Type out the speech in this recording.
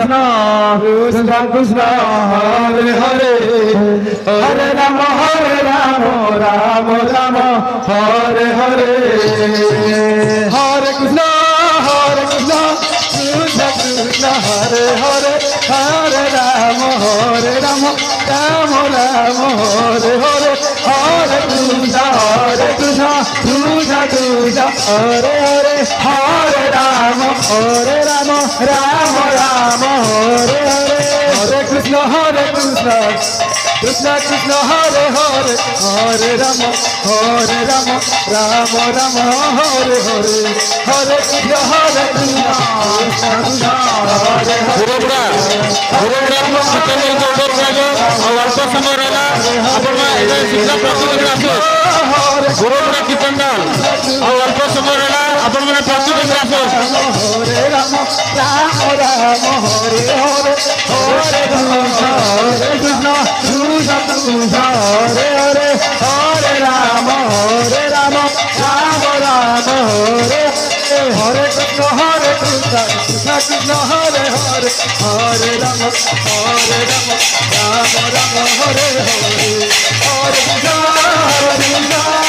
Krishna Krishna Hare Hare Hare Rama Rama Rama Hare Hare Hare Krishna Krishna Krishna Hare Hare Hare Rama Rama Rama Hare Hare Hare Krishna Krishna Krishna Hare Hare Hare Rama Rama Rama Hare Hare Hare Krishna Krishna Krishna Hare Hare Hare Rama Rama Rama Hare Hare Hare Krishna Krishna Krishna Hare Hare Krishna Krishna Krishna Hare Hare Hare Rama Rama Rama Hare Hare Hare Krishna